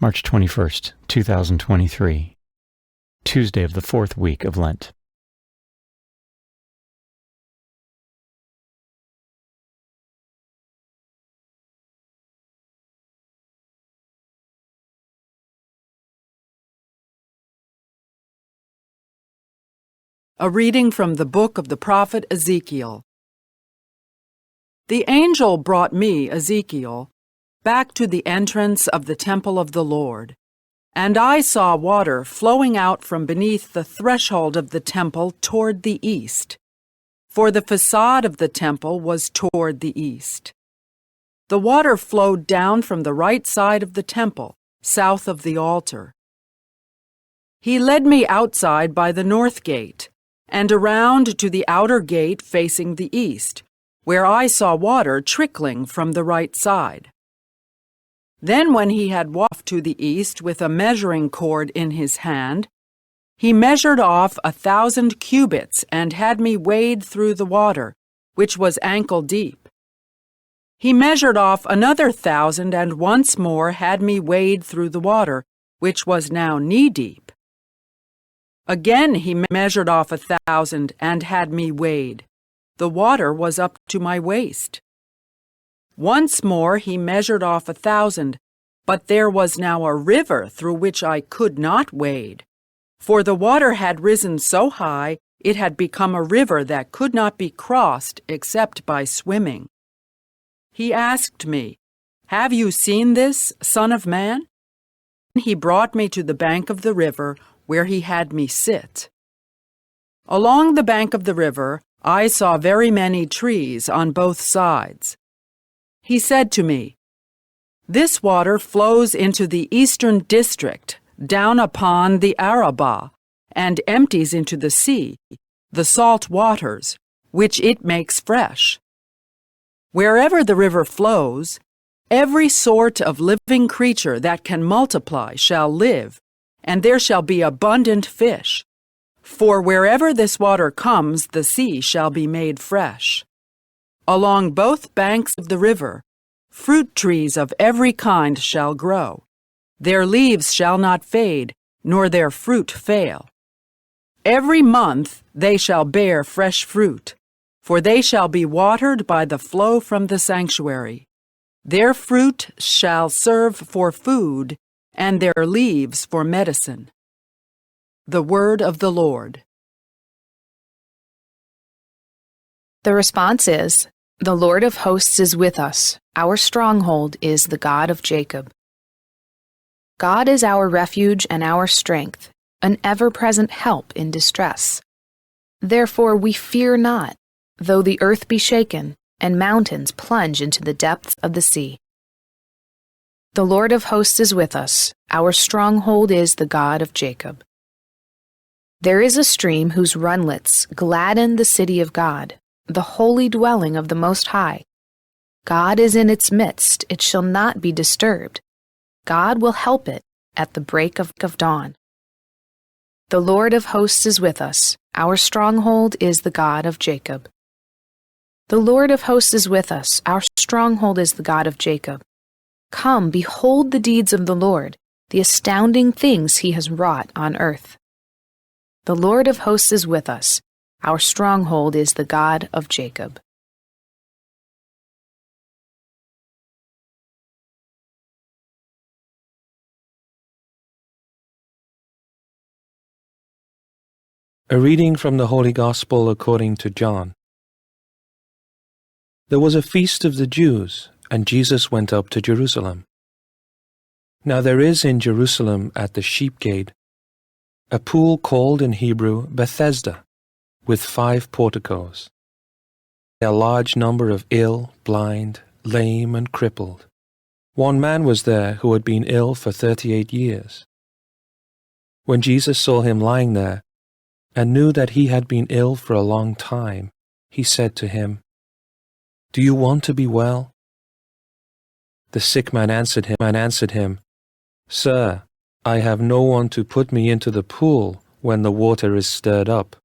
March 21st, 2023, Tuesday of the fourth week of Lent. A reading from the book of the prophet Ezekiel. The angel brought me, Ezekiel, back to the entrance of the temple of the Lord, and I saw water flowing out from beneath the threshold of the temple toward the east, for the facade of the temple was toward the east. The water flowed down from the right side of the temple, south of the altar. He led me outside by the north gate, and around to the outer gate facing the east, where I saw water trickling from the right side. Then when he had walked to the east with a measuring cord in his hand, he measured off 1,000 cubits and had me wade through the water, which was ankle deep. He measured off another 1,000 and once more had me wade through the water, which was now knee deep. Again he measured off 1,000 and had me wade. The water was up to my waist. Once more he measured off 1,000, but there was now a river through which I could not wade, for the water had risen so high it had become a river that could not be crossed except by swimming. He asked me, "Have you seen this, Son of Man?" He brought me to the bank of the river, where he had me sit. Along the bank of the river I saw very many trees on both sides. He said to me, "This water flows into the eastern district, down upon the Arabah, and empties into the sea, the salt waters, which it makes fresh. Wherever the river flows, every sort of living creature that can multiply shall live, and there shall be abundant fish. For wherever this water comes, the sea shall be made fresh. Along both banks of the river, fruit trees of every kind shall grow. Their leaves shall not fade, nor their fruit fail. Every month they shall bear fresh fruit, for they shall be watered by the flow from the sanctuary. Their fruit shall serve for food, and their leaves for medicine." The word of the Lord. The response is, "The Lord of hosts is with us. Our stronghold is the God of Jacob." God is our refuge and our strength, an ever-present help in distress. Therefore we fear not, though the earth be shaken, and mountains plunge into the depths of the sea. The Lord of hosts is with us. Our stronghold is the God of Jacob. There is a stream whose runlets gladden the city of God, the holy dwelling of the Most High. God is in its midst, it shall not be disturbed. God will help it at the break of dawn. The Lord of hosts is with us. Our stronghold is the God of Jacob. The Lord of hosts is with us. Our stronghold is the God of Jacob. Come, behold the deeds of the Lord, the astounding things he has wrought on earth. The Lord of hosts is with us. Our stronghold is the God of Jacob. A reading from the Holy Gospel according to John. There was a feast of the Jews, and Jesus went up to Jerusalem. Now there is in Jerusalem at the sheep gate a pool called in Hebrew Bethesda, with 5 porticos. A large number of ill, blind, lame, and crippled. One man was there who had been ill for 38 years. When Jesus saw him lying there, and knew that he had been ill for a long time, he said to him, "Do you want to be well?" The sick man answered him, "Sir, I have no one to put me into the pool when the water is stirred up.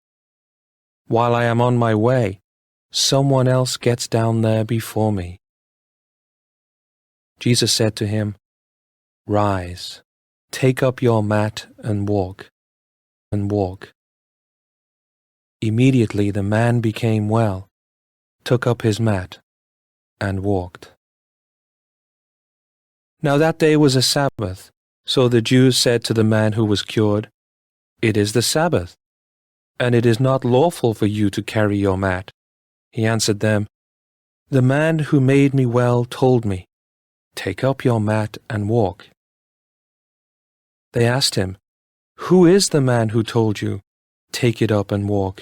While I am on my way, someone else gets down there before me." Jesus said to him, "Rise, "Take up your mat and walk," and walk. Immediately the man became well, took up his mat, and walked. Now that day was a Sabbath, so the Jews said to the man who was cured, "It is the Sabbath, and it is not lawful for you to carry your mat." He answered them, "The man who made me well told me, 'Take up your mat and walk.'" They asked him, "Who is the man who told you, 'Take it up and walk'?"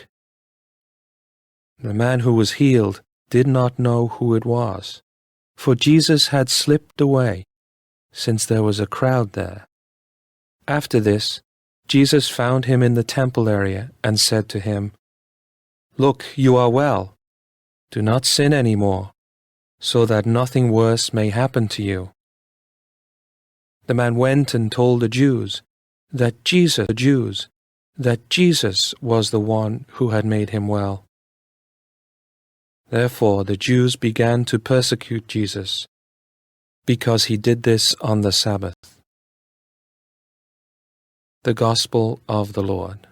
The man who was healed did not know who it was, for Jesus had slipped away, since there was a crowd there. After this, Jesus found him in the temple area and said to him, "Look, you are well. Do not sin any more, so that nothing worse may happen to you." The man went and told the Jews that Jesus was the one who had made him well. Therefore the Jews began to persecute Jesus, because he did this on the Sabbath. The Gospel of the Lord.